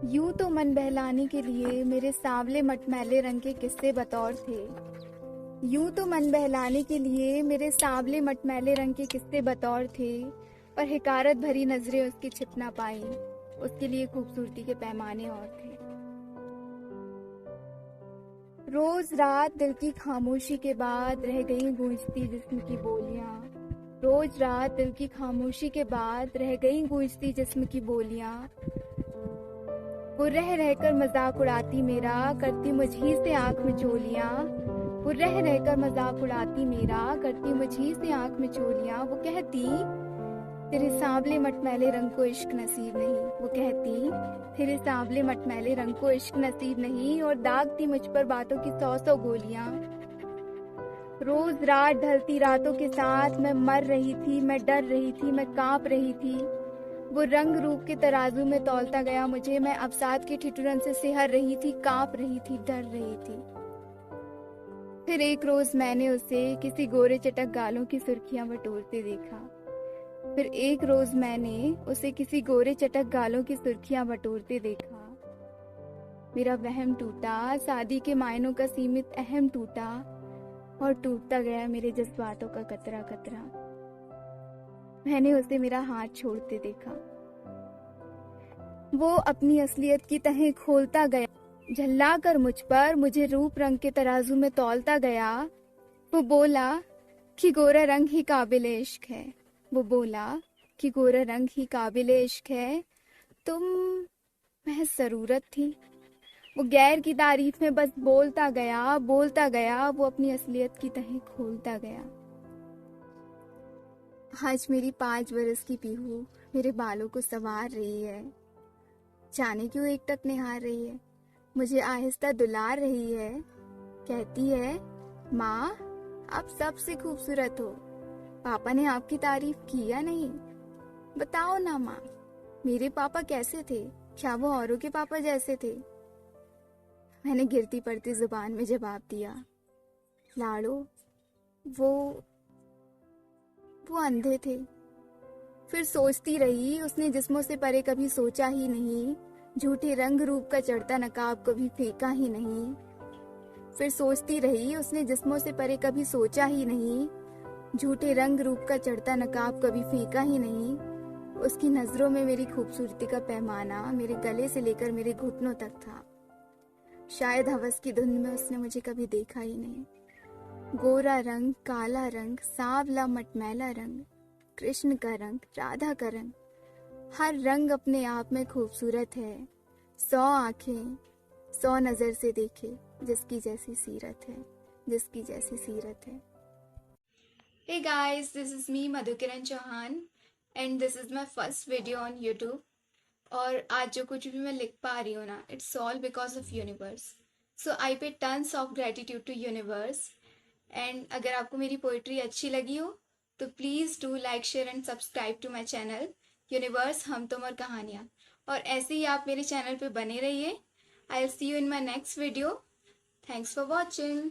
यूं तो मन बहलाने के लिए मेरे सांवले मटमैले रंग के किस्से बतौर थे। यूं तो मन बहलाने के लिए मेरे सांवले मटमैले रंग के किस्से बतौर थे, पर हिकारत भरी नजरें उसकी छिप ना पाई। उसके लिए खूबसूरती के पैमाने और थे। रोज रात दिल की खामोशी के बाद रह गई गूंजती जिस्म की बोलियां। रोज रात दिल की खामोशी के बाद रह गई गूंजती जिस्म की बोलियां। वो रह रहकर मजाक उड़ाती मेरा, करती मुझी से आंख मिचोलियां। वो रह रहकर मजाक उड़ाती मेरा, करती मुझी से आंख मिचोलियां। वो कहती तेरे सांवले मटमैले रंग को इश्क नसीब नहीं। वो कहती तेरे सांवले मटमैले रंग को इश्क नसीब नहीं, और दागती मुझ पर बातों की 100 गोलियां। रोज रात ढलती रातों के साथ मैं मर रही थी, मैं डर रही थी, मैं कांप रही थी। वो रंग रूप के तराजू में तौलता गया मुझे। मैं अवसाद के ठिठुरन से सिहर रही थी, कांप रही थी, डर रही थी। फिर एक रोज मैंने उसे किसी गोरे चटक गालों की सुर्खियां बटोरते देखा। फिर एक रोज मैंने उसे किसी गोरे चटक गालों की सुर्खियां बटोरते देखा। मेरा वहम टूटा, शादी के मायनों का सीमित अहम टूटा, और टूटता गया मेरे जज्बातों का कतरा कतरा। मैंने उसे मेरा हाथ छोड़ते देखा। वो अपनी असलियत की तहें खोलता गया, झल्ला कर मुझ पर मुझे रूप रंग के तराजू में तौलता गया। वो बोला कि गोरा रंग ही काबिल इश्क है। वो बोला कि गोरा रंग ही काबिल इश्क है। तुम महज जरूरत थी। वो गैर की तारीफ में बस बोलता गया, बोलता गया। वो अपनी असलियत की तहें खोलता गया। आज मेरी 5 बरस की पीहू मेरे बालों को संवार रही है, जाने क्यों एकटक निहार रही है, मुझे आहिस्ता दुलार रही है। कहती है माँ आप सबसे खूबसूरत हो, पापा ने आपकी तारीफ की या नहीं? बताओ ना माँ, मेरे पापा कैसे थे? क्या वो औरों के पापा जैसे थे? मैंने गिरती पड़ती जुबान में जवाब दिया, लाडो वो अंधे थे। फिर सोचती रही उसने जिस्मों से परे कभी सोचा ही नहीं, झूठे रंग रूप का चढ़ता नकाब कभी फेंका ही नहीं। फिर सोचती रही उसने जिस्मों से परे कभी सोचा ही नहीं, झूठे रंग रूप का चढ़ता नकाब कभी फेंका ही नहीं। उसकी नजरों में मेरी खूबसूरती का पैमाना मेरे गले से लेकर मेरे घुटनों तक था। शायद हवस की धुंध में उसने मुझे कभी देखा ही नहीं। गोरा रंग, काला रंग, सांवला मटमैला रंग, कृष्ण का रंग, राधा का रंग, हर रंग अपने आप में खूबसूरत है। 100 आंखें 100 नजर से देखे जिसकी जैसी सीरत है, जिसकी जैसी सीरत है। Hey guys, this is me Madhukiran Chauhan and this is my first video on YouTube. और आज जो कुछ भी मैं लिख पा रही हूँ ना, it's all because of universe. So I pay tons of gratitude to universe. And अगर आपको मेरी पोइट्री अच्छी लगी हो तो please do like share and subscribe to my channel universe हम तुम और कहानियाँ। और ऐसे ही आप मेरे चैनल पे बने रहिए। I will see you in my next video. Thanks for watching.